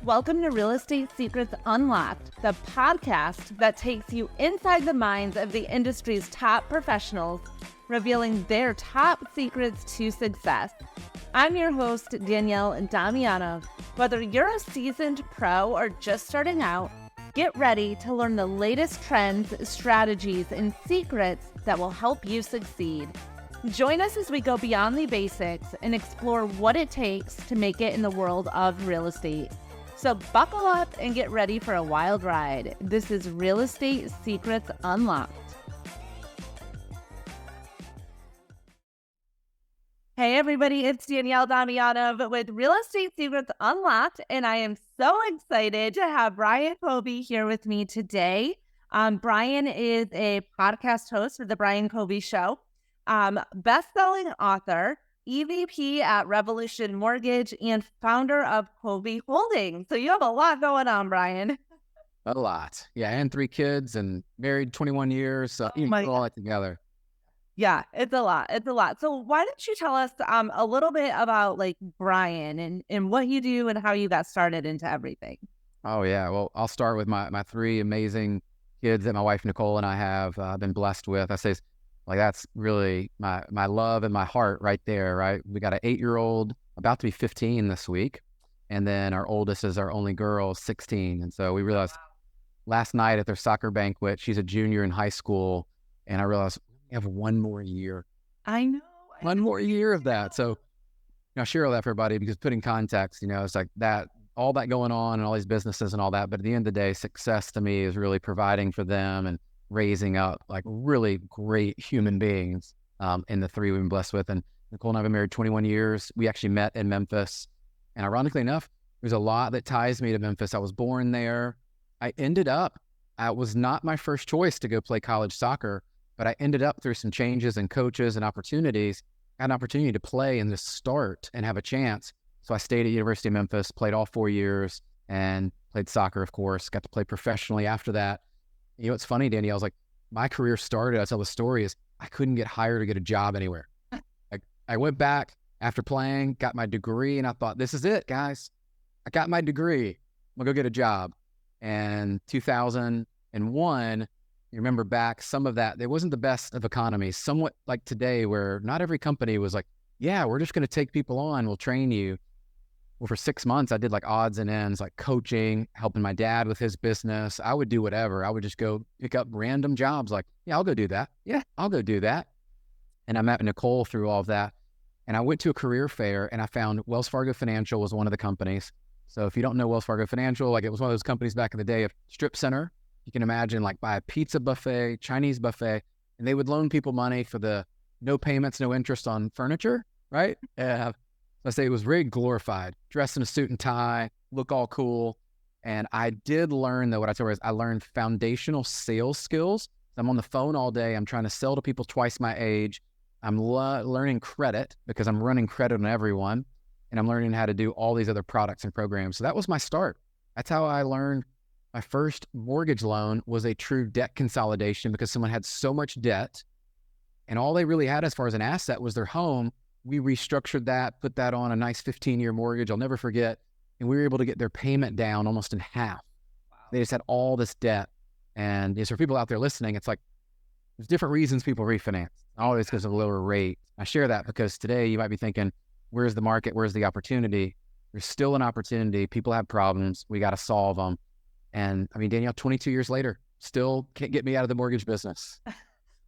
Welcome to Real Estate Secrets Unlocked, the podcast that takes you inside the minds of the industry's top professionals, revealing their top secrets to success. I'm your host, Danielle Damianov. Whether you're a seasoned pro or just starting out, get ready to learn the latest trends, strategies, and secrets that will help you succeed. Join us as we go beyond the basics and explore what it takes to make it in the world of real estate. So buckle up and get ready for a wild ride. This is Real Estate Secrets Unlocked. Hey everybody, it's Danielle Damianov with Real Estate Secrets Unlocked, and I am so excited to have Brian Covey here with me today. Brian is a podcast host of The Brian Covey Show, best-selling author, EVP at Revolution Mortgage, and founder of Covey Holdings. So you have a lot going on, Brian. A lot. Yeah, and 3 kids and married 21 years. So you put all that together. Yeah, it's a lot. It's a lot. So why don't you tell us a little bit about Brian and what you do and how you got started into everything? Oh, yeah. Well, I'll start with my 3 amazing kids that my wife, Nicole, and I have been blessed with. I say that's really my love and my heart right there, right? We got an 8-year-old about to be 15 this week. And then our oldest is our only girl, 16. And so we realized last night at their soccer banquet, she's a junior in high school. And I realized we have 1 more year. I know. One more year of that. So, I share all that for everybody because putting context, it's like that, all that going on and all these businesses and all that. But at the end of the day, success to me is really providing for them and raising up really great human beings in the 3 we've been blessed with. And Nicole and I have been married 21 years. We actually met in Memphis. And ironically enough, there's a lot that ties me to Memphis. I was born there. I was not my first choice to go play college soccer, but I ended up through some changes and coaches and opportunities, had an opportunity to play and just start and have a chance. So I stayed at University of Memphis, played all 4 years and played soccer, of course, got to play professionally after that. It's funny, Danielle, my career started, I tell the story, is I couldn't get hired to get a job anywhere. I went back after playing, got my degree, and I thought, this is it, guys. I got my degree. I'm going to go get a job. And 2001, you remember back, some of that, it wasn't the best of economies, somewhat like today where not every company was like, yeah, we're just going to take people on, we'll train you. Well, for 6 months, I did odds and ends, coaching, helping my dad with his business. I would do whatever. I would just go pick up random jobs yeah, I'll go do that. Yeah, I'll go do that. And I met Nicole through all of that. And I went to a career fair and I found Wells Fargo Financial was one of the companies. So if you don't know Wells Fargo Financial, it was one of those companies back in the day of strip center. You can imagine buy a pizza buffet, Chinese buffet, and they would loan people money for the no payments, no interest on furniture, right? Let's say it was very glorified, dressed in a suit and tie, look all cool. And I did learn, though, what I told her is I learned foundational sales skills. I'm on the phone all day. I'm trying to sell to people twice my age. I'm learning credit because I'm running credit on everyone. And I'm learning how to do all these other products and programs. So that was my start. That's how I learned my first mortgage loan was a true debt consolidation because someone had so much debt and all they really had as far as an asset was their home. We restructured that, put that on a nice 15-year mortgage. I'll never forget. And we were able to get their payment down almost in half. Wow. They just had all this debt. And so for people out there listening, it's there's different reasons people refinance. Always because of a lower rate. I share that because today you might be thinking, where's the market? Where's the opportunity? There's still an opportunity. People have problems. We got to solve them. And Danielle, 22 years later, still can't get me out of the mortgage business.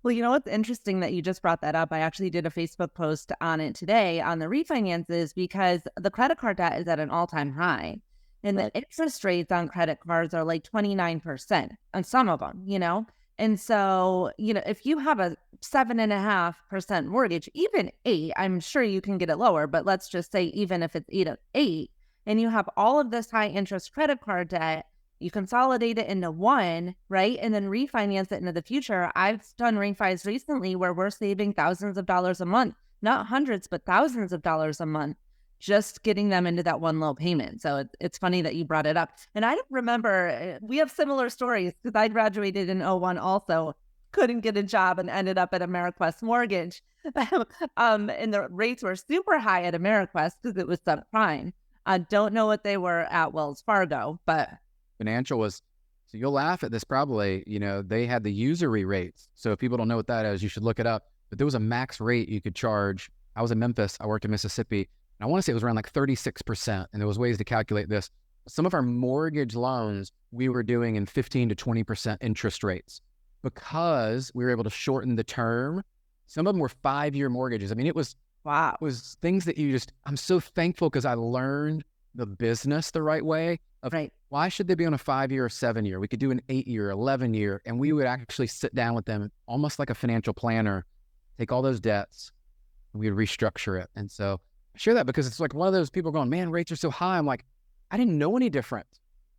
Well, what's interesting that you just brought that up. I actually did a Facebook post on it today on the refinances because the credit card debt is at an all-time high. And the interest rates on credit cards are 29% on some of them, And so, if you have a 7.5% mortgage, even 8, I'm sure you can get it lower, but let's just say even if it's 8, and you have all of this high interest credit card debt, you consolidate it into one, right? And then refinance it into the future. I've done refis recently where we're saving thousands of dollars a month, not hundreds, but thousands of dollars a month, just getting them into that one low payment. So it's funny that you brought it up. And I don't remember, we have similar stories because I graduated in '01 also, couldn't get a job and ended up at AmeriQuest Mortgage. And the rates were super high at AmeriQuest because it was subprime. I don't know what they were at Wells Fargo, but Financial was, so you'll laugh at this probably, they had the usury rates. So if people don't know what that is, you should look it up. But there was a max rate you could charge. I was in Memphis. I worked in Mississippi. And I want to say it was around like 36%. And there was ways to calculate this. Some of our mortgage loans, we were doing in 15 to 20% interest rates because we were able to shorten the term. Some of them were 5-year mortgages. I mean, it was wow. things that I'm so thankful because I learned the business the right way of Right. Why should they be on a 5-year or 7-year? We could do an 8-year, 11-year, and we would actually sit down with them almost like a financial planner, take all those debts, and we'd restructure it. And so I share that because it's like one of those people going, man, rates are so high. I'm like, I didn't know any different.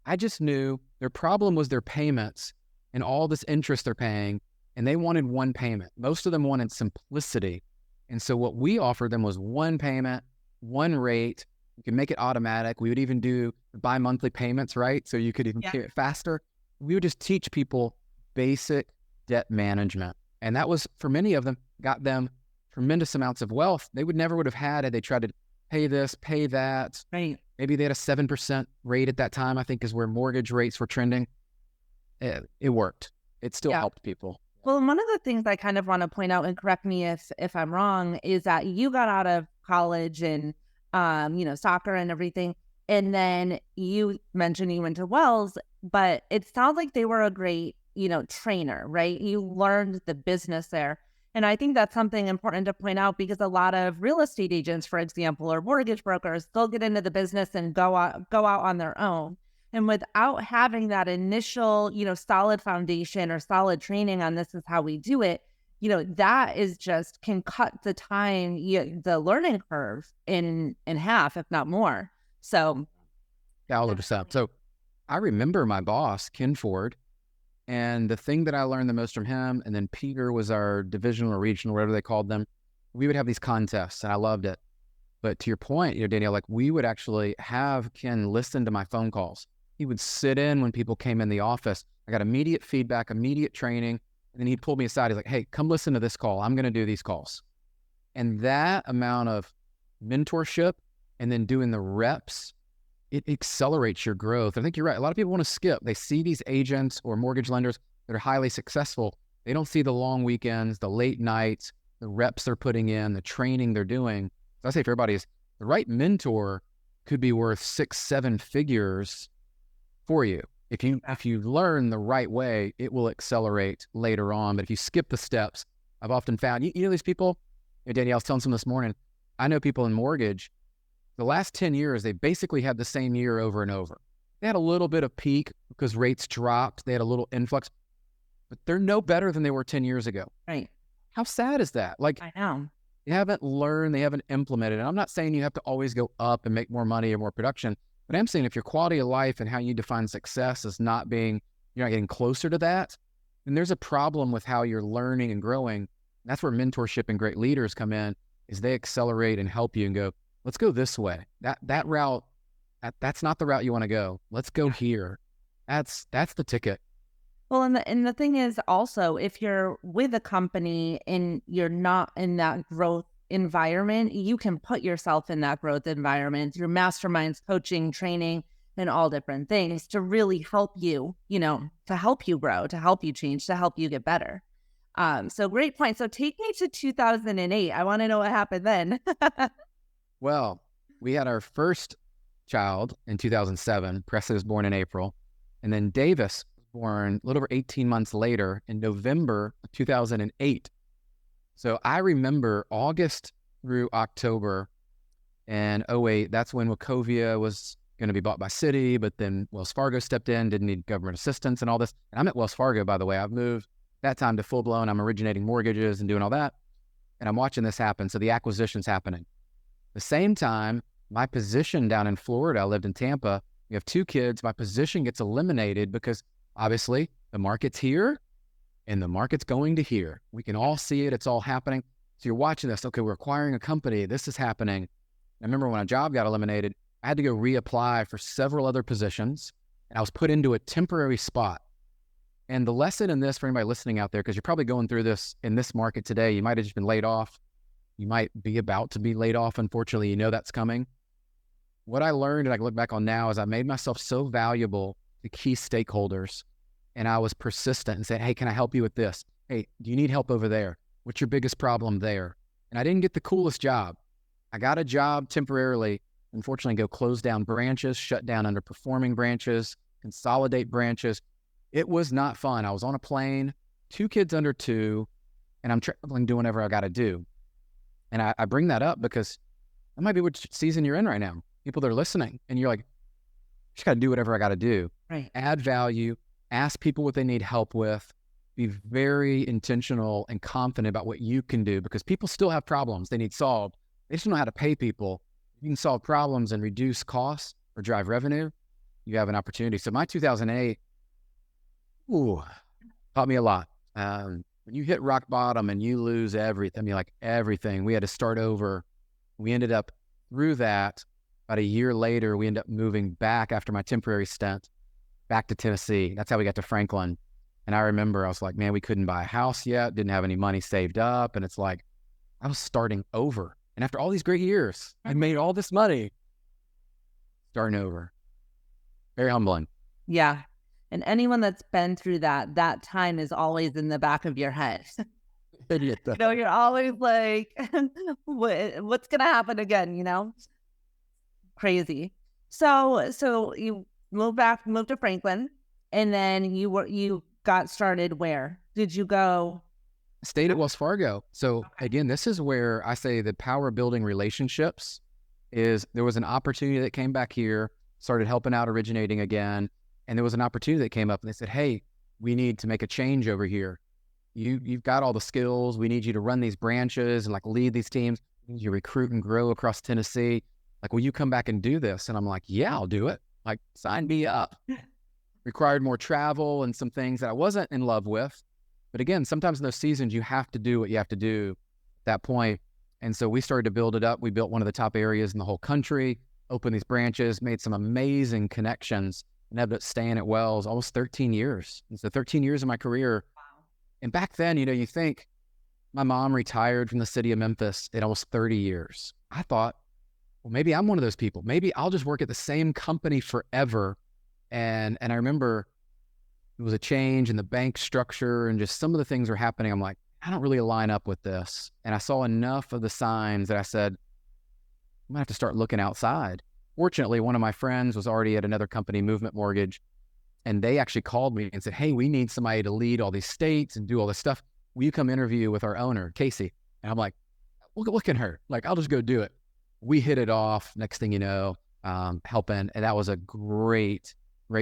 I just knew their problem was their payments and all this interest they're paying, and they wanted one payment. Most of them wanted simplicity. And so what we offered them was one payment, one rate. You can make it automatic. We would even do bi-monthly payments, right? So you could even pay it faster. We would just teach people basic debt management. And that was, for many of them, got them tremendous amounts of wealth they would have had they tried to pay this, pay that. Right. Maybe they had a 7% rate at that time, I think is where mortgage rates were trending. It worked. It still helped people. Well, one of the things I kind of want to point out, and correct me if I'm wrong, is that you got out of college and, soccer and everything. And then you mentioned you went to Wells, but it sounds like they were a great, trainer, right? You learned the business there. And I think that's something important to point out because a lot of real estate agents, for example, or mortgage brokers, they'll get into the business and go out on their own. And without having that initial, solid foundation or solid training on this is how we do it, that is just can cut the time, the learning curve in half, if not more. So 100%. So I remember my boss, Ken Ford, and the thing that I learned the most from him, and then Peter was our divisional or regional, whatever they called them. We would have these contests and I loved it. But to your point, Danielle, like we would actually have Ken listen to my phone calls. He would sit in when people came in the office. I got immediate feedback, immediate training. And then he'd pull me aside. He's like, hey, come listen to this call. I'm going to do these calls. And that amount of mentorship and then doing the reps, it accelerates your growth. I think you're right. A lot of people want to skip. They see these agents or mortgage lenders that are highly successful. They don't see the long weekends, the late nights, the reps they're putting in, the training they're doing. So I say for everybody is the right mentor could be worth 6-7 figures for you. If you learn the right way, it will accelerate later on. But if you skip the steps, I've often found, you know these people, Danielle, I was telling someone this morning, I know people in mortgage, the last 10 years, they basically had the same year over and over. They had a little bit of peak because rates dropped. They had a little influx, but they're no better than they were 10 years ago. Right. How sad is that? Like, I know. They haven't learned, they haven't implemented. And I'm not saying you have to always go up and make more money or more production, but I'm saying if your quality of life and how you define success is not being, you're not getting closer to that, then there's a problem with how you're learning and growing. And that's where mentorship and great leaders come in, is they accelerate and help you and go, let's go this way. That route, that's not the route you want to go. Let's go here. That's the ticket. Well, and the thing is also, if you're with a company and you're not in that growth environment, you can put yourself in that growth environment through masterminds, coaching, training, and all different things to really help you, to help you grow, to help you change, to help you get better. So great point. So take me to 2008. I want to know what happened then. Well, we had our first child in 2007. Presley was born in April. And then Davis was born a little over 18 months later in November of 2008. So I remember August through October and 2008, that's when Wachovia was going to be bought by Citi, but then Wells Fargo stepped in, didn't need government assistance and all this. And I'm at Wells Fargo, by the way. I've moved that time to full-blown. I'm originating mortgages and doing all that. And I'm watching this happen. So the acquisition's happening. The same time, my position down in Florida, I lived in Tampa, we have 2 kids, my position gets eliminated because obviously the market's here and the market's going to here. We can all see it, it's all happening. So you're watching this, okay, we're acquiring a company, this is happening. I remember when a job got eliminated, I had to go reapply for several other positions and I was put into a temporary spot. And the lesson in this for anybody listening out there, because you're probably going through this in this market today, you might have just been laid off. You might be about to be laid off. Unfortunately, that's coming. what I learned and I can look back on now is I made myself so valuable to key stakeholders, and I was persistent and said, hey, can I help you with this? Hey, do you need help over there? What's your biggest problem there? And I didn't get the coolest job. I got a job temporarily, unfortunately, go close down branches, shut down underperforming branches, consolidate branches. It was not fun. I was on a plane, 2 kids under 2, and I'm traveling, doing whatever I got to do. And I bring that up because that might be which season you're in right now. People that are listening, and you're like, just got to do whatever I got to do. Right. Add value, ask people what they need help with, be very intentional and confident about what you can do, because people still have problems they need solved. They just don't know how to pay people. You can solve problems and reduce costs or drive revenue. You have an opportunity. So my 2008, taught me a lot. When you hit rock bottom and you lose everything, I mean, like everything, we had to start over. We ended up through that. About a year later, we ended up moving back after my temporary stint back to Tennessee. That's how we got to Franklin. And I remember I was like, man, we couldn't buy a house yet, didn't have any money saved up. And it's like, I was starting over. And after all these great years, I made all this money, starting over. Very humbling. Yeah. And anyone that's been through that time is always in the back of your head. You know, you're always like, what's going to happen again, Crazy. So you moved to Franklin, and then you got started where? Did you go? Stayed at Wells Fargo. So again, this is where I say the power of building relationships is. There was an opportunity that came back here, started helping out originating again. And there was an opportunity that came up, and they said, hey, we need to make a change over here. You've got all the skills. We need you to run these branches and like lead these teams. We need you to recruit and grow across Tennessee. Like, will you come back and do this? And I'm like, yeah, I'll do it. Like, sign me up. Required more travel and some things that I wasn't in love with. But again, sometimes in those seasons, you have to do what you have to do at that point. And so we started to build it up. We built one of the top areas in the whole country, opened these branches, made some amazing connections, and ended up staying at Wells almost 13 years. And so 13 years of my career. Wow. And back then, you think my mom retired from the city of Memphis at almost 30 years. I thought, well, maybe I'm one of those people. Maybe I'll just work at the same company forever. And I remember it was a change in the bank structure and just some of the things were happening. I'm like, I don't really line up with this. And I saw enough of the signs that I said, I'm gonna have to start looking outside. Fortunately, one of my friends was already at another company, Movement Mortgage, and they actually called me and said, hey, we need somebody to lead all these states and do all this stuff. Will you come interview with our owner, Casey? And I'm like, look at her. Like, I'll just go do it. We hit it off. Next thing you know, helping. And that was a great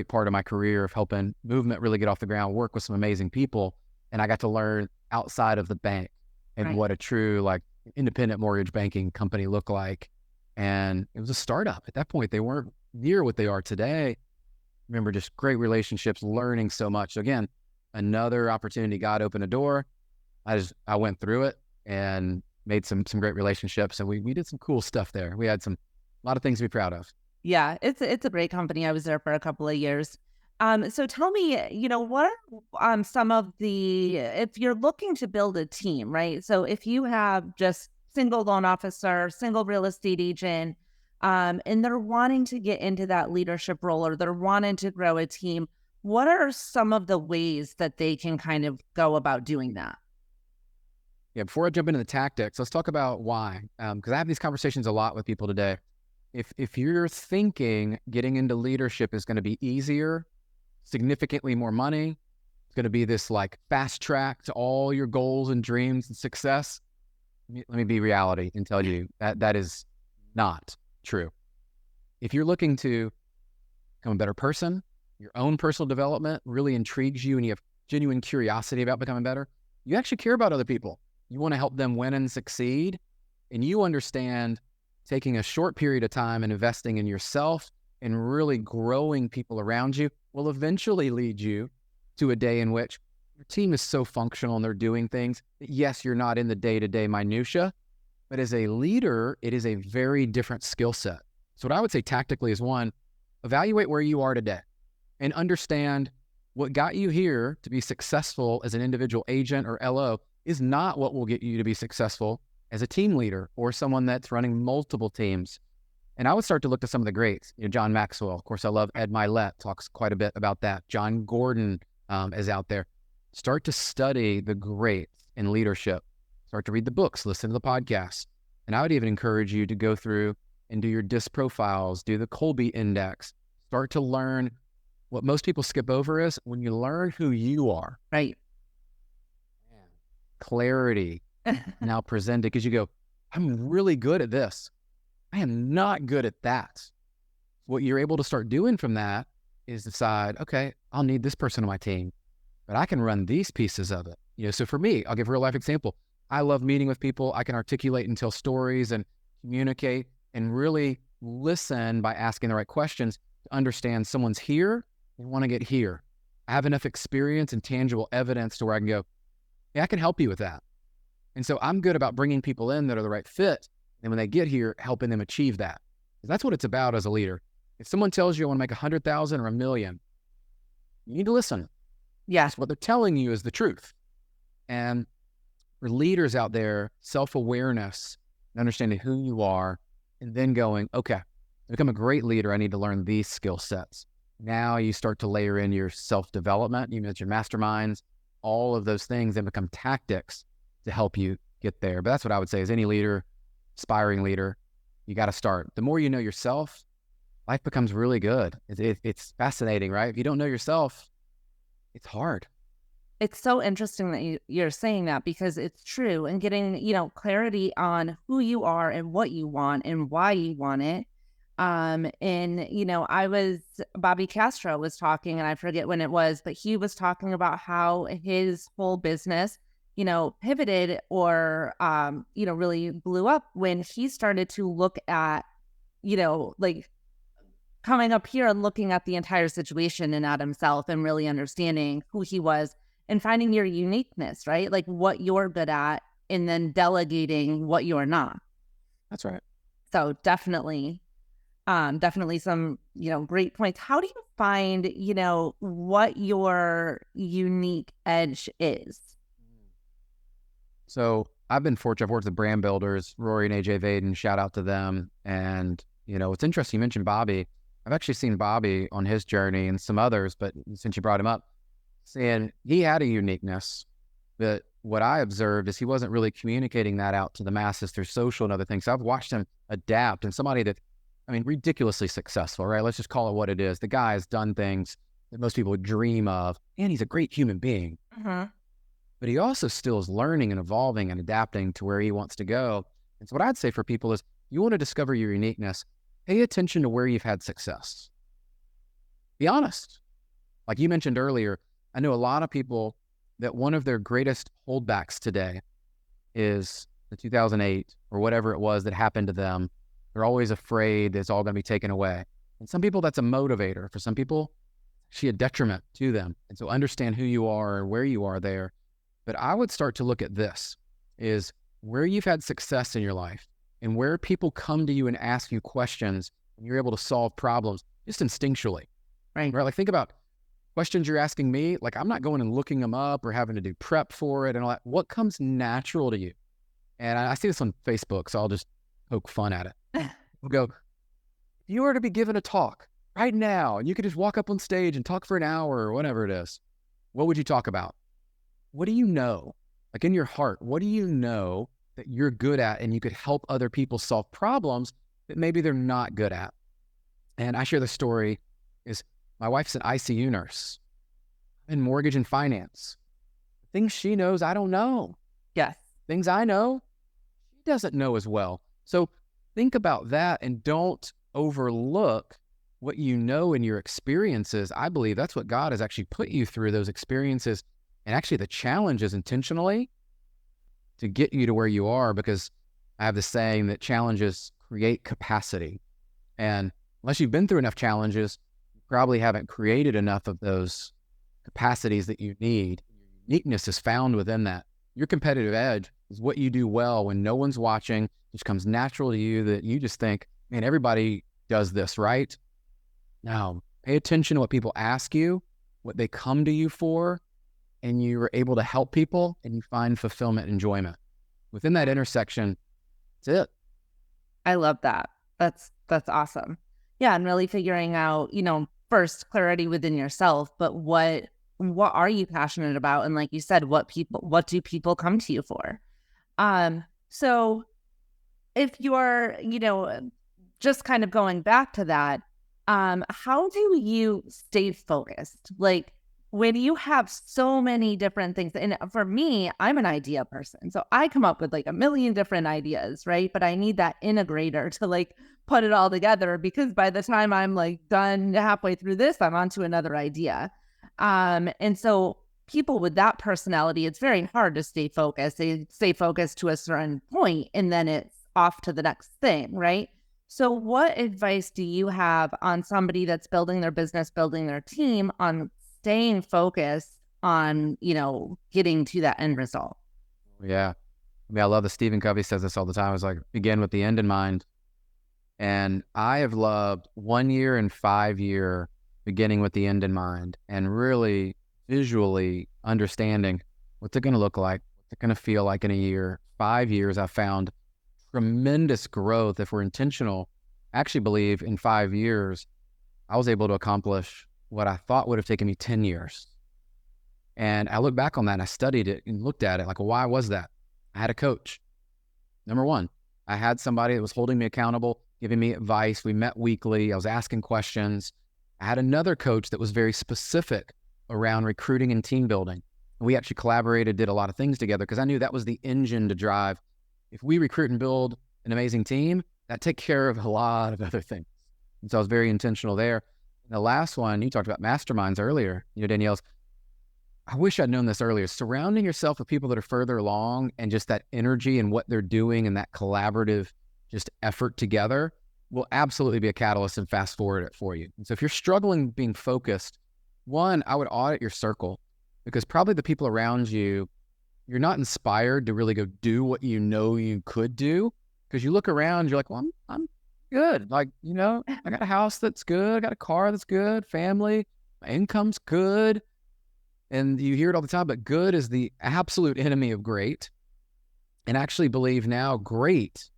part of my career of helping Movement really get off the ground, work with some amazing people. And I got to learn outside of the bank and what a true like independent mortgage banking company looked like. And it was a startup. At that point, they weren't near what they are today. Remember, just great relationships, learning so much. So again, another opportunity. God opened a door. I went through it and made some great relationships, and we did some cool stuff there. We had a lot of things to be proud of. Yeah, it's a great company. I was there for a couple of years. So tell me, what are some of if you're looking to build a team, right? So if you have just single loan officer, single real estate agent, and they're wanting to get into that leadership role or they're wanting to grow a team, what are some of the ways that they can kind of go about doing that? Yeah, before I jump into the tactics, let's talk about why. Because I have these conversations a lot with people today. If you're thinking getting into leadership is going to be easier, significantly more money, it's going to be this like fast track to all your goals and dreams and success, let me be reality and tell you that is not true. If you're looking to become a better person, your own personal development really intrigues you and you have genuine curiosity about becoming better, you actually care about other people. You want to help them win and succeed, and you understand taking a short period of time and investing in yourself and really growing people around you will eventually lead you to a day in which your team is so functional and they're doing things that, yes, you're not in the day-to-day minutia, but as a leader, it is a very different skill set. So what I would say tactically is, one, evaluate where you are today and understand what got you here to be successful as an individual agent or LO is not what will get you to be successful as a team leader or someone that's running multiple teams. And I would start to look to some of the greats, John Maxwell. Of course, I love Ed Milet, talks quite a bit about that. John Gordon is out there. Start to study the greats in leadership. Start to read the books, listen to the podcasts. And I would even encourage you to go through and do your DISC profiles, do the Colby Index. Start to learn. What most people skip over is when you learn who you are. Right. Clarity now presented, because you go, I'm really good at this. I am not good at that. What you're able to start doing from that is decide, okay, I'll need this person on my team, but I can run these pieces of it. So for me, I'll give a real life example. I love meeting with people. I can articulate and tell stories and communicate and really listen by asking the right questions to understand someone's here and want to get here. I have enough experience and tangible evidence to where I can go, yeah, I can help you with that. And so I'm good about bringing people in that are the right fit. And when they get here, helping them achieve that. That's what it's about as a leader. If someone tells you I want to make 100,000 or $1 million, you need to listen. Yes. What they're telling you is the truth. And for leaders out there, self-awareness and understanding who you are, and then going, okay, to become a great leader, I need to learn these skill sets. Now you start to layer in your self-development. You mentioned masterminds, all of those things then become tactics to help you get there. But that's what I would say is any leader, aspiring leader, you got to start. The more you know yourself, life becomes really good. It's fascinating, right? If you don't know yourself, it's hard. It's so interesting that you're saying that, because it's true. And getting, clarity on who you are and what you want and why you want it. Bobby Castro was talking, and I forget when it was, but he was talking about how his whole business, pivoted or, really blew up when he started to look at, like coming up here and looking at the entire situation and at himself and really understanding who he was and finding your uniqueness, right? Like what you're good at, and then delegating what you're not. That's right. So definitely some, great points. How do you find, what your unique edge is? So I've been fortunate. I've worked with brand builders, Rory and AJ Vaden, shout out to them. And, it's interesting. You mentioned Bobby. I've actually seen Bobby on his journey and some others, but since you brought him up, saying he had a uniqueness, but what I observed is he wasn't really communicating that out to the masses through social and other things. So I've watched him adapt, and somebody that, ridiculously successful, right? Let's just call it what it is. The guy has done things that most people would dream of, and he's a great human being. Mm-hmm. But he also still is learning and evolving and adapting to where he wants to go. And so what I'd say for people is, you want to discover your uniqueness, pay attention to where you've had success. Be honest. Like you mentioned earlier, I know a lot of people that one of their greatest holdbacks today is the 2008 or whatever it was that happened to them. They're always afraid it's all going to be taken away. And some people, that's a motivator. For some people, actually a detriment to them. And so understand who you are and where you are there. But I would start to look at this, is where you've had success in your life and where people come to you and ask you questions and you're able to solve problems just instinctually. Right? Like think about questions you're asking me. Like I'm not going and looking them up or having to do prep for it and all that. What comes natural to you? And I see this on Facebook, so I'll just poke fun at it. We'll go, if you were to be given a talk right now and you could just walk up on stage and talk for an hour or whatever it is, what would you talk about? What do you know? Like in your heart, what do you know that you're good at and you could help other people solve problems that maybe they're not good at? And I share the story is my wife's an ICU nurse in mortgage and finance. Things she knows, I don't know. Yes. Things I know, she doesn't know as well. So think about that and don't overlook what you know in your experiences. I believe that's what God has actually put you through, those experiences and actually the challenges intentionally to get you to where you are, because I have this saying that challenges create capacity. And unless you've been through enough challenges, you probably haven't created enough of those capacities that you need. Uniqueness is found within that. Your competitive edge is what you do well when no one's watching. It just comes natural to you that you just think, man, everybody does this, right? Now, pay attention to what people ask you, what they come to you for, and you are able to help people and you find fulfillment, enjoyment. Within that intersection, that's it. I love that. That's awesome. Yeah, and really figuring out, first clarity within yourself, but what are you passionate about? And like you said, what do people come to you for? So if you're, just kind of going back to that, how do you stay focused? Like when you have so many different things, and for me, I'm an idea person. So I come up with like a million different ideas, right? But I need that integrator to like put it all together, because by the time I'm like done halfway through this, I'm on to another idea. And so people with that personality, it's very hard to stay focused. They stay focused to a certain point and then it's off to the next thing, right? So what advice do you have on somebody that's building their business, building their team, on staying focused on, getting to that end result? Yeah. I mean, I love that Stephen Covey says this all the time. It's like, begin with the end in mind. And I have loved 1 year and 5 year beginning with the end in mind, and really visually understanding what's it going to look like, what's it going to feel like in a year. 5 years, I've found tremendous growth if we're intentional. I actually believe in 5 years, I was able to accomplish what I thought would have taken me 10 years. And I look back on that and I studied it and looked at it like, well, why was that? I had a coach. Number one, I had somebody that was holding me accountable, giving me advice. We met weekly. I was asking questions. I had another coach that was very specific around recruiting and team building. And we actually collaborated, did a lot of things together, because I knew that was the engine to drive. If we recruit and build an amazing team, that takes care of a lot of other things. And so I was very intentional there. And the last one, you talked about masterminds earlier, Danielle. I wish I'd known this earlier. Surrounding yourself with people that are further along, and just that energy and what they're doing and that collaborative just effort together will absolutely be a catalyst and fast forward it for you. And so if you're struggling being focused, one, I would audit your circle, because probably the people around you, you're not inspired to really go do what you know you could do, because you look around, you're like, well, I'm good. Like, I got a house that's good. I got a car that's good, family, my income's good. And you hear it all the time, but good is the absolute enemy of great. And I actually believe now great,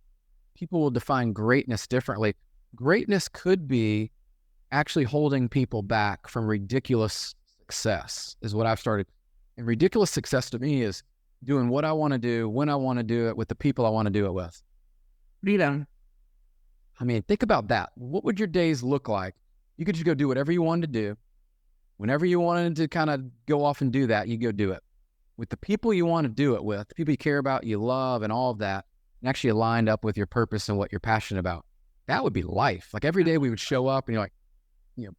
people will define greatness differently. Greatness could be actually holding people back from ridiculous success, is what I've started. And ridiculous success to me is doing what I want to do, when I want to do it, with the people I want to do it with. Freedom. I mean, think about that. What would your days look like? You could just go do whatever you wanted to do. Whenever you wanted to kind of go off and do that, you go do it with the people you want to do it with, the people you care about, you love, and all of that, and actually aligned up with your purpose and what you're passionate about. That would be life. Like every day we would show up and you're like,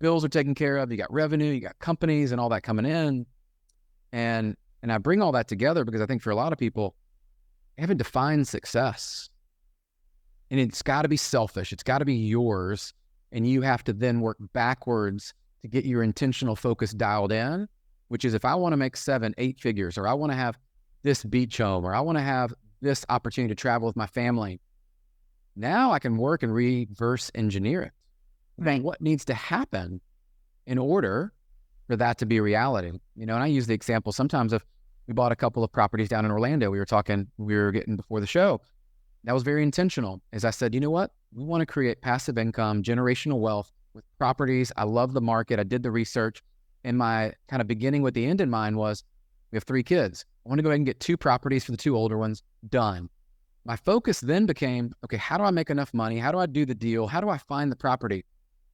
bills are taken care of, you got revenue, you got companies and all that coming in. And I bring all that together because I think for a lot of people, they haven't defined success. And it's got to be selfish. It's got to be yours. And you have to then work backwards to get your intentional focus dialed in, which is, if I want to make 7, 8 figures, or I want to have this beach home, or I want to have this opportunity to travel with my family, now I can work and reverse engineer it. Right. What needs to happen in order for that to be a reality? And I use the example sometimes of, we bought a couple of properties down in Orlando. We were getting before the show. That was very intentional. As I said, you know what? We want to create passive income, generational wealth with properties. I love the market. I did the research, and my kind of beginning with the end in mind was, we have 3 kids. I want to go ahead and get 2 properties for the 2 older ones done. My focus then became, okay, how do I make enough money? How do I do the deal? How do I find the property?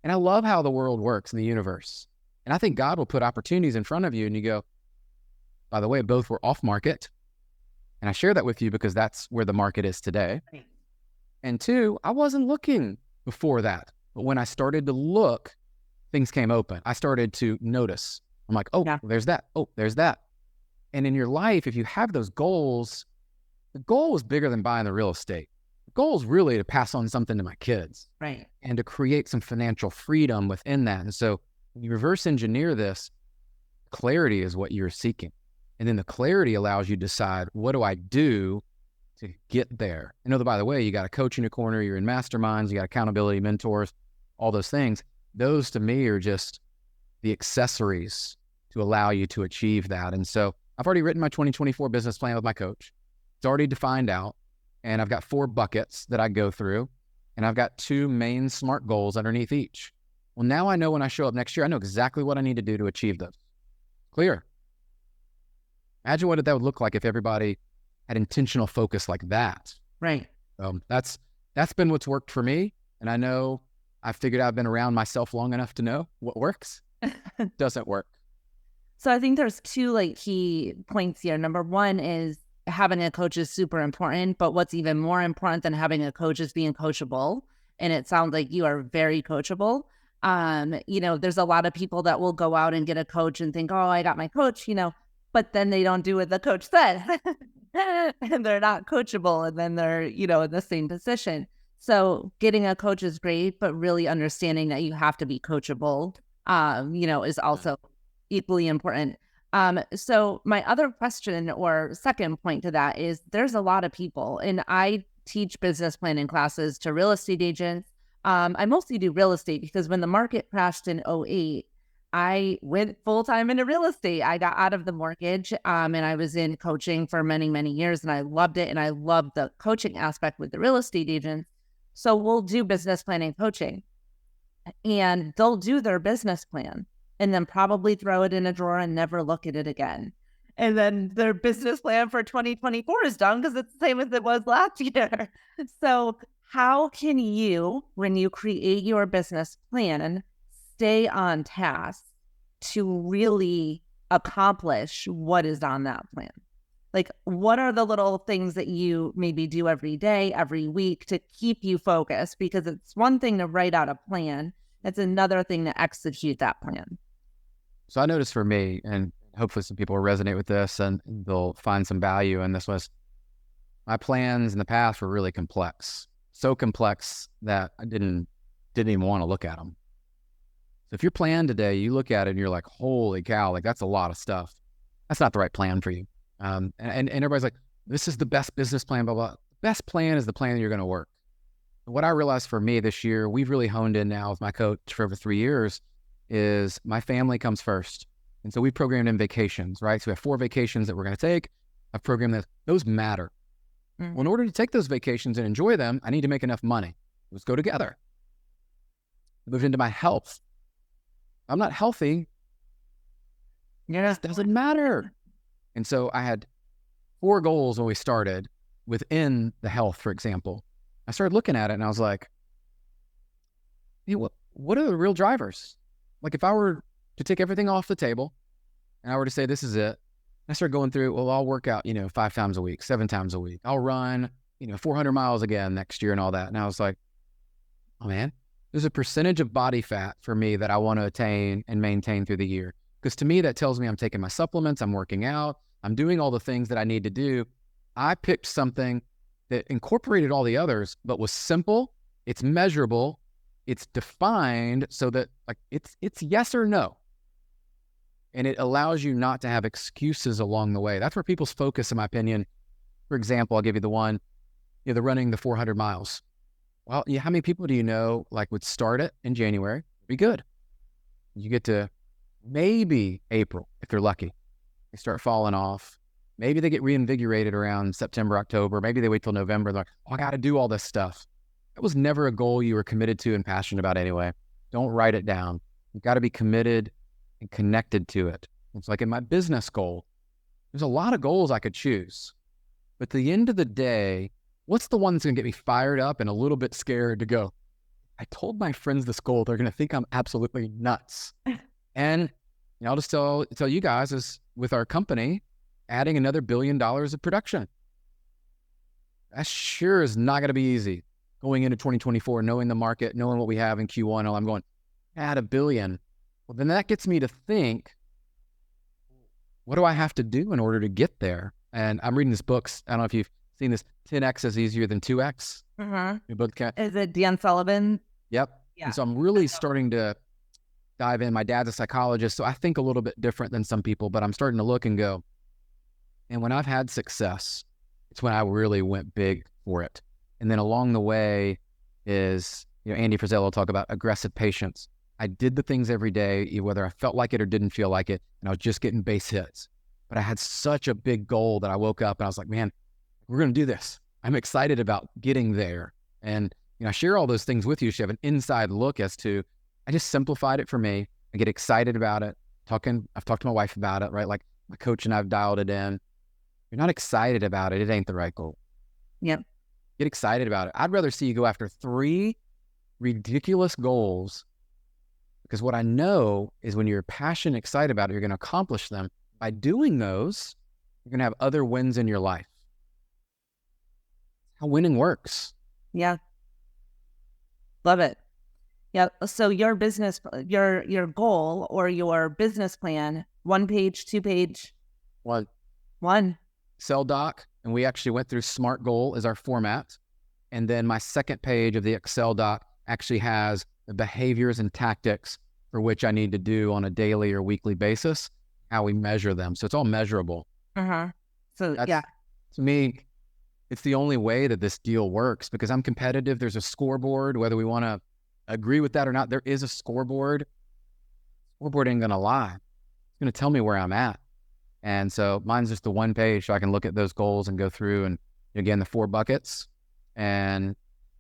And I love how the world works in the universe. And I think God will put opportunities in front of you, and you go, by the way, both were off market. And I share that with you because that's where the market is today. And 2, I wasn't looking before that. But when I started to look, things came open. I started to notice. I'm like, oh, yeah, there's that. Oh, there's that. And in your life, if you have those goals, the goal is bigger than buying the real estate. The goal is really to pass on something to my kids. Right. And to create some financial freedom within that. And so when you reverse engineer this, clarity is what you're seeking. And then the clarity allows you to decide, what do I do to get there? And by the way, you got a coach in your corner, you're in masterminds, you got accountability mentors, all those things. Those to me are just the accessories to allow you to achieve that. And so I've already written my 2024 business plan with my coach. It's already defined out. And I've got 4 buckets that I go through. and I've got 2 main SMART goals underneath each. Well, now I know when I show up next year, I know exactly what I need to do to achieve those. Clear. Imagine what that would look like if everybody had intentional focus like that. Right. That's been what's worked for me. And I know I've figured I've been around myself long enough to know what works, doesn't work. So I think there's 2 key points here. Number one is having a coach is super important, but what's even more important than having a coach is being coachable. And it sounds like you are very coachable. There's a lot of people that will go out and get a coach and think, oh, I got my coach, but then they don't do what the coach said and they're not coachable. And then they're, in the same position. So getting a coach is great, but really understanding that you have to be coachable, is also equally important. So my other question or second point to that is there's a lot of people, and I teach business planning classes to real estate agents. I mostly do real estate because when the market crashed in 2008, I went full-time into real estate. I got out of the mortgage and I was in coaching for many, many years, and I loved it. And I loved the coaching aspect with the real estate agents. So we'll do business planning coaching, and they'll do their business plan and then probably throw it in a drawer and never look at it again. And then their business plan for 2024 is done because it's the same as it was last year. So how can you, when you create your business plan, stay on task to really accomplish what is on that plan? Like, what are the little things that you maybe do every day, every week to keep you focused? Because it's one thing to write out a plan. It's another thing to execute that plan. So I noticed for me, and hopefully some people will resonate with this and they'll find some value in this, was my plans in the past were really complex. So complex that I didn't even want to look at them. So if your plan today, you look at it and you're like, holy cow, like that's a lot of stuff. That's not the right plan for you. And everybody's like, this is the best business plan, blah, blah. The best plan is the plan that you're going to work. What I realized for me this year, we've really honed in now with my coach for over 3 years, is my family comes first. And so we programmed in vacations, right? So we have 4 vacations that we're going to take. I've programmed that those matter. Well, in order to take those vacations and enjoy them, I need to make enough money. Let's go together. I moved into my health. I'm not healthy. It doesn't matter. And so I had 4 goals when we started within the health, for example. I started looking at it and I was like, hey, what are the real drivers? Like if I were to take everything off the table and I were to say, this is it. I started going through, well, I'll work out, 5 times a week, 7 times a week. I'll run, 400 miles again next year and all that. And I was like, oh man, there's a percentage of body fat for me that I want to attain and maintain through the year. Because to me, that tells me I'm taking my supplements, I'm working out, I'm doing all the things that I need to do. I picked something that incorporated all the others, but was simple, it's measurable, it's defined so that like it's yes or no. And it allows you not to have excuses along the way. That's where people's focus, in my opinion. For example, I'll give you the one, the running the 400 miles. Well, how many people do you know like would start it in January? Be good. You get to maybe April, if they're lucky. They start falling off. Maybe they get reinvigorated around September, October. Maybe they wait till November. They're like, oh, I got to do all this stuff. That was never a goal you were committed to and passionate about anyway. Don't write it down. You've got to be committed and connected to it. It's like in my business goal, there's a lot of goals I could choose. But at the end of the day, what's the one that's going to get me fired up and a little bit scared to go, I told my friends this goal, they're going to think I'm absolutely nuts. And I'll just tell you guys is with our company, adding another $1 billion of production. That sure is not going to be easy going into 2024, knowing the market, knowing what we have in Q1. I'm going, add $1 billion. Well, then that gets me to think, what do I have to do in order to get there? And I'm reading this book. I don't know if you've seen this, 10X is easier than 2X. Your book. Is it Dan Sullivan? Yep. Yeah. And so I'm really starting to dive in. My dad's a psychologist, so I think a little bit different than some people, but I'm starting to look and go, and when I've had success, it's when I really went big for it. And then along the way is, Andy Frisell will talk about aggressive patience. I did the things every day, whether I felt like it or didn't feel like it, and I was just getting base hits. But I had such a big goal that I woke up and I was like, man, we're going to do this. I'm excited about getting there. And I share all those things with you so you have an inside look as to, I just simplified it for me. I get excited about it. I've talked to my wife about it, right? Like my coach and I've dialed it in. You're not excited about it, it ain't the right goal. Yep. Get excited about it. I'd rather see you go after 3 ridiculous goals, because what I know is when you're passionate, excited about it, you're going to accomplish them. By doing those, you're going to have other wins in your life. How winning works. Yeah. Love it. Yeah. So your business, your goal or your business plan, 1 page, 2 page? One. Excel doc. And we actually went through SMART goal as our format. And then my second page of the Excel doc actually has the behaviors and tactics for which I need to do on a daily or weekly basis, how we measure them. So it's all measurable. So to me, it's the only way that this deal works, because I'm competitive. There's a scoreboard, whether we want to agree with that or not. There is a scoreboard. Scoreboard ain't going to lie. It's going to tell me where I'm at. And so mine's just the 1 page so I can look at those goals and go through, and again, the 4 buckets. And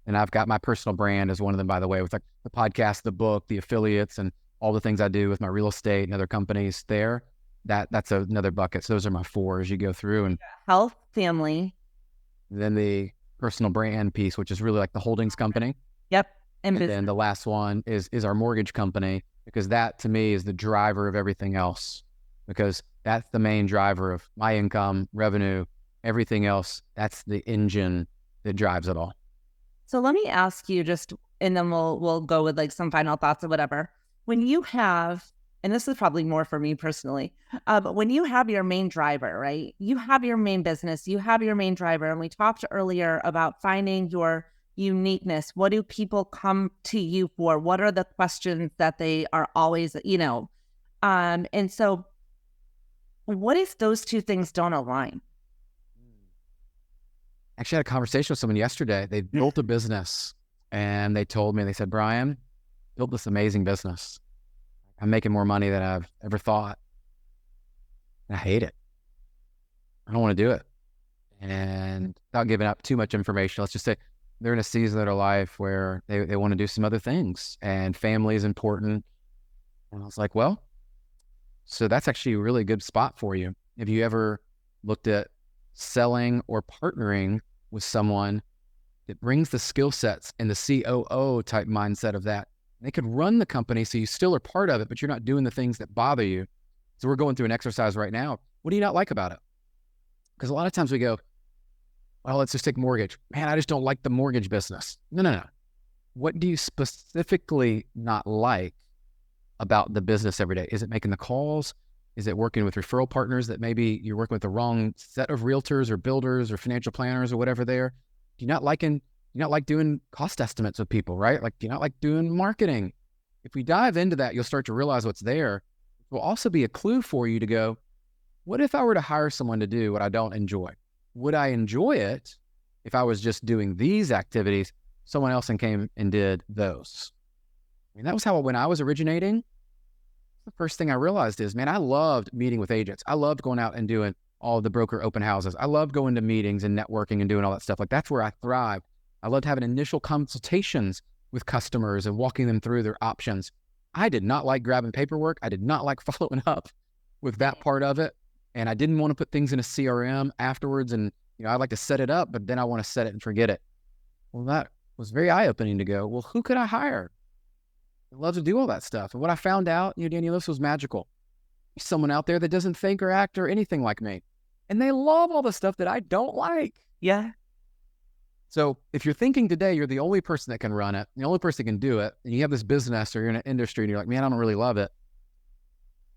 I've got my personal brand as one of them, by the way, with like the podcast, the book, the affiliates, and all the things I do with my real estate and other companies there. That's another bucket. So those are my 4 as you go through. And health, family. Then the personal brand piece, which is really like the holdings company. Yep. And then the last one is our mortgage company, because that to me is the driver of everything else, because that's the main driver of my income, revenue, everything else. That's the engine that drives it all. So let me ask you just, and then we'll go with like some final thoughts or whatever. When you have, and this is probably more for me personally, but when you have your main driver, right? You have your main business, you have your main driver. And we talked earlier about finding your uniqueness. What do people come to you for? What are the questions that they are always, and so what if those 2 things don't align? Actually, I had a conversation with someone yesterday. They built a business and they told me, they said, Brian, built this amazing business. I'm making more money than I've ever thought. And I hate it. I don't want to do it. And without giving up too much information, let's just say they're in a season of their life where they want to do some other things, and family is important. And I was like, well, so that's actually a really good spot for you. Have you ever looked at selling or partnering with someone that brings the skill sets and the COO type mindset of that? They could run the company so you still are part of it, but you're not doing the things that bother you. So we're going through an exercise right now. What do you not like about it? Because a lot of times we go, well, let's just take mortgage. Man, I just don't like the mortgage business. No. What do you specifically not like about the business every day? Is it making the calls? Is it working with referral partners that maybe you're working with the wrong set of realtors or builders or financial planners or whatever there? Do you not like doing cost estimates with people, right? Like, do you not like doing marketing? If we dive into that, you'll start to realize what's there. It will also be a clue for you to go, what if I were to hire someone to do what I don't enjoy? Would I enjoy it if I was just doing these activities, someone else came and did those? I mean, that was how, when I was originating, the first thing I realized is, man, I loved meeting with agents. I loved going out and doing all the broker open houses. I loved going to meetings and networking and doing all that stuff. Like, that's where I thrived. I loved having initial consultations with customers and walking them through their options. I did not like grabbing paperwork. I did not like following up with that part of it. And I didn't want to put things in a CRM afterwards. And, I'd like to set it up, but then I want to set it and forget it. Well, that was very eye-opening to go, well, who could I hire? I love to do all that stuff. And what I found out, Danielle, this was magical. There's someone out there that doesn't think or act or anything like me. And they love all the stuff that I don't like. Yeah. So if you're thinking today you're the only person that can run it, the only person that can do it, and you have this business or you're in an industry and you're like, man, I don't really love it,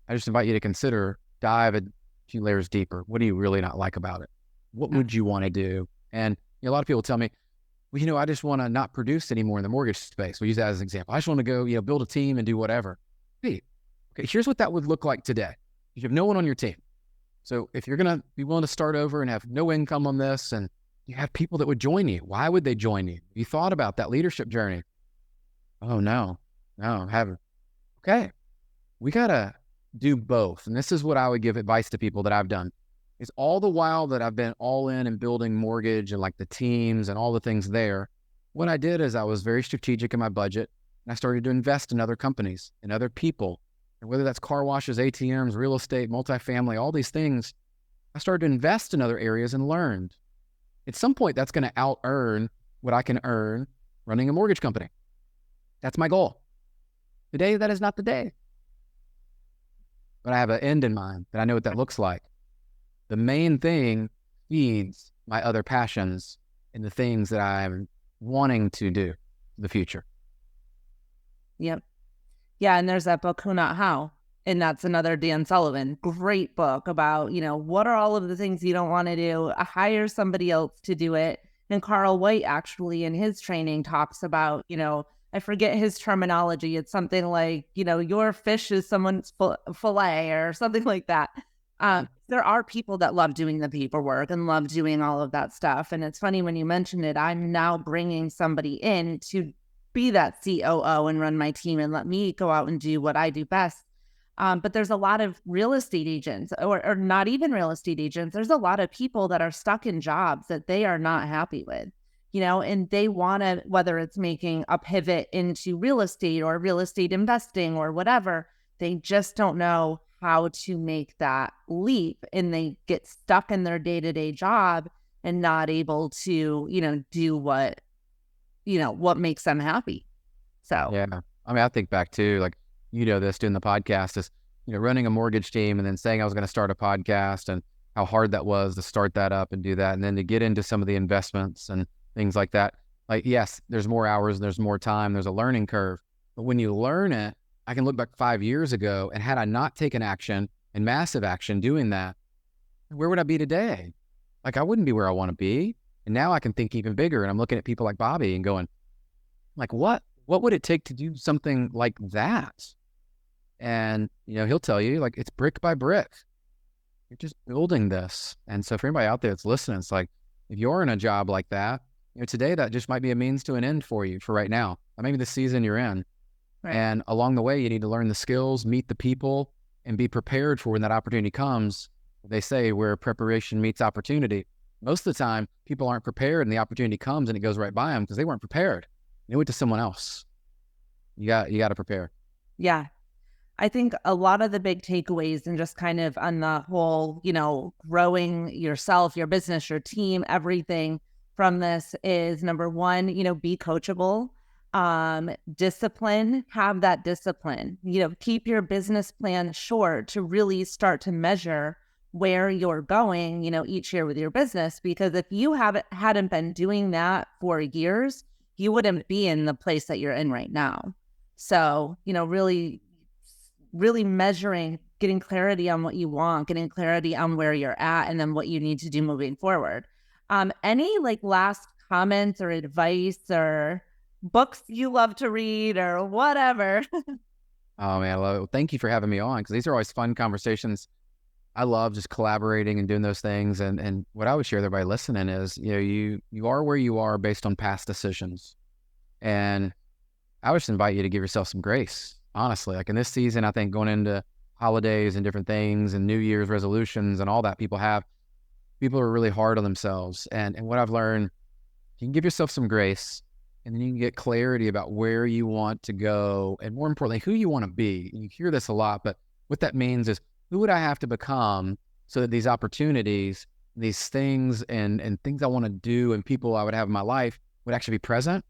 I just invite you to consider, dive a few layers deeper. What do you really not like about it? What would you want to do? And a lot of people tell me, well, I just want to not produce anymore in the mortgage space. We use that as an example. I just want to go, build a team and do whatever. Hey, okay, here's what that would look like today. You have no one on your team. So if you're going to be willing to start over and have no income on this, and you have people that would join you, why would they join you? You thought about that leadership journey. Oh, no, haven't. Okay, we got to do both. And this is what I would give advice to people that I've done. Is all the while that I've been all in and building mortgage and like the teams and all the things there, what I did is I was very strategic in my budget, and I started to invest in other companies and other people. And whether that's car washes, ATMs, real estate, multifamily, all these things, I started to invest in other areas and learned. At some point, that's going to out earn what I can earn running a mortgage company. That's my goal. Today, that is not the day. But I have an end in mind, and I know what that looks like. The main thing feeds my other passions and the things that I'm wanting to do in the future. Yep. Yeah. And there's that book, Who Not How. And that's another Dan Sullivan, great book about, what are all of the things you don't want to do? Hire somebody else to do it. And Carl White actually in his training talks about, I forget his terminology. It's something like, your fish is someone's fillet or something like that. There are people that love doing the paperwork and love doing all of that stuff. And it's funny when you mentioned it, I'm now bringing somebody in to be that COO and run my team and let me go out and do what I do best. But there's a lot of real estate agents or not even real estate agents. There's a lot of people that are stuck in jobs that they are not happy with, and they want to, whether it's making a pivot into real estate or real estate investing or whatever, they just don't know how to make that leap, and they get stuck in their day-to-day job and not able to, do what makes them happy. So, yeah. I mean, I think back to this doing the podcast is, running a mortgage team and then saying I was going to start a podcast and how hard that was to start that up and do that. And then to get into some of the investments and things like that. Like, yes, there's more hours, there's more time, there's a learning curve. But when you learn it, I can look back 5 years ago, and had I not taken action and massive action doing that, where would I be today? Like, I wouldn't be where I want to be. And now I can think even bigger. And I'm looking at people like Bobby and going, like, what would it take to do something like that? And, he'll tell you, like, it's brick by brick. You're just building this. And so for anybody out there that's listening, it's like, if you're in a job like that, today that just might be a means to an end for you for right now. Or maybe the season you're in. Right. And along the way, you need to learn the skills, meet the people, and be prepared for when that opportunity comes. They say where preparation meets opportunity. Most of the time, people aren't prepared, and the opportunity comes and it goes right by them because they weren't prepared. They went to someone else. You got to prepare. Yeah. I think a lot of the big takeaways and just kind of on the whole, growing yourself, your business, your team, everything from this is number one, be coachable, discipline, have that discipline, keep your business plan short to really start to measure where you're going, each year with your business, because if you hadn't been doing that for years, you wouldn't be in the place that you're in right now. So, really measuring, getting clarity on what you want, getting clarity on where you're at, and then what you need to do moving forward. Any last comments or advice or books you love to read or whatever? Oh man, I love it. Well, thank you for having me on, because these are always fun conversations. I love just collaborating and doing those things. And what I would share with everybody listening is, you are where you are based on past decisions. And I would just invite you to give yourself some grace. Honestly, like in this season, I think going into holidays and different things and New Year's resolutions and all that people are really hard on themselves. And what I've learned, you can give yourself some grace, and then you can get clarity about where you want to go. And more importantly, who you want to be. And you hear this a lot, but what that means is, who would I have to become so that these opportunities, these things and things I want to do and people I would have in my life would actually be present?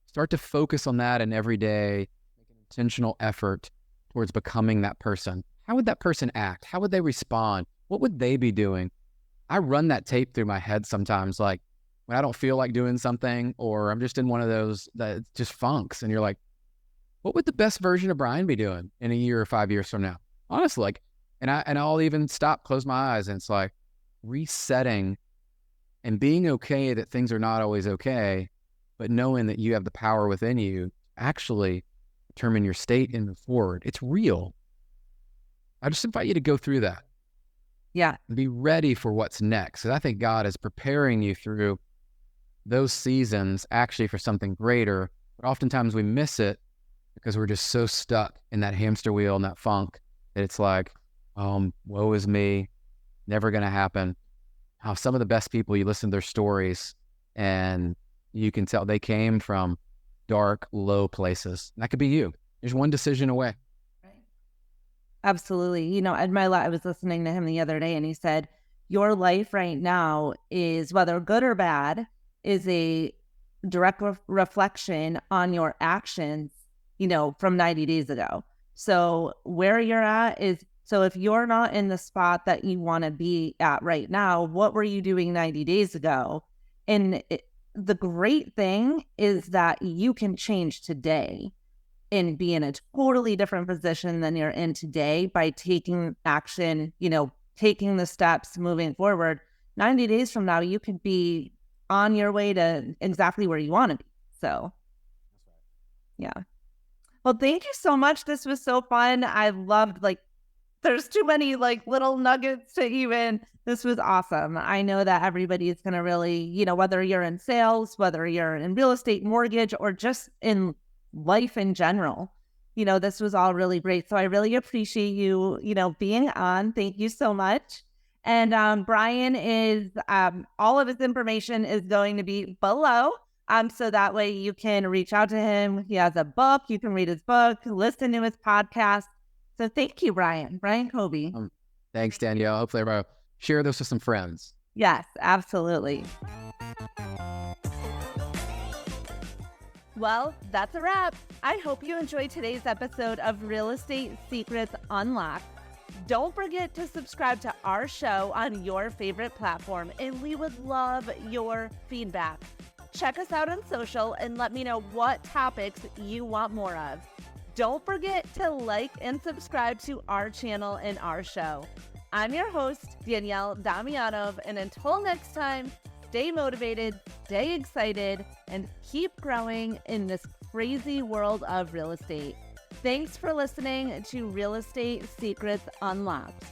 Start to focus on that, and every day make an intentional effort towards becoming that person. How would that person act? How would they respond? What would they be doing? I run that tape through my head sometimes, like when I don't feel like doing something, or I'm just in one of those that just funks, and you're like, what would the best version of Brian be doing in a year or 5 years from now? Honestly, and I'll even stop, close my eyes, and it's like resetting and being okay that things are not always okay, but knowing that you have the power within you to actually determine your state and move forward. It's real. I just invite you to go through that. Yeah. And be ready for what's next. And I think God is preparing you through those seasons actually for something greater. But oftentimes we miss it because we're just so stuck in that hamster wheel and that funk that it's like, woe is me, never going to happen. How some of the best people, you listen to their stories and, you can tell they came from dark, low places. And that could be you. There's one decision away. Absolutely. You know, Ed Mylett, I was listening to him the other day and he said, your life right now is, whether good or bad, is a direct reflection on your actions, you know, from 90 days ago. So where you're at is, so if you're not in the spot that you want to be at right now, what were you doing 90 days ago? And the great thing is that you can change today and be in a totally different position than you're in today by taking action, you know, taking the steps, moving forward. 90 days from now, you could be on your way to exactly where you want to be. So, yeah. Well, thank you so much. This was so fun. I loved, like, there's too many like little nuggets to even, this was awesome. I know that everybody is going to really, you know, whether you're in sales, whether you're in real estate, mortgage, or just in life in general, you know, this was all really great. So I really appreciate you, you know, being on. Thank you so much. And Brian is, all of his information is going to be below. So that way you can reach out to him. He has a book. You can read his book, listen to his podcast. So thank you, Brian Covey. Thanks, Danielle. Hopefully everybody will share this with some friends. Yes, absolutely. Well, that's a wrap. I hope you enjoyed today's episode of Real Estate Secrets Unlocked. Don't forget to subscribe to our show on your favorite platform, and we would love your feedback. Check us out on social and let me know what topics you want more of. Don't forget to like and subscribe to our channel and our show. I'm your host, Danielle Damianov, and until next time, stay motivated, stay excited, and keep growing in this crazy world of real estate. Thanks for listening to Real Estate Secrets Unlocked.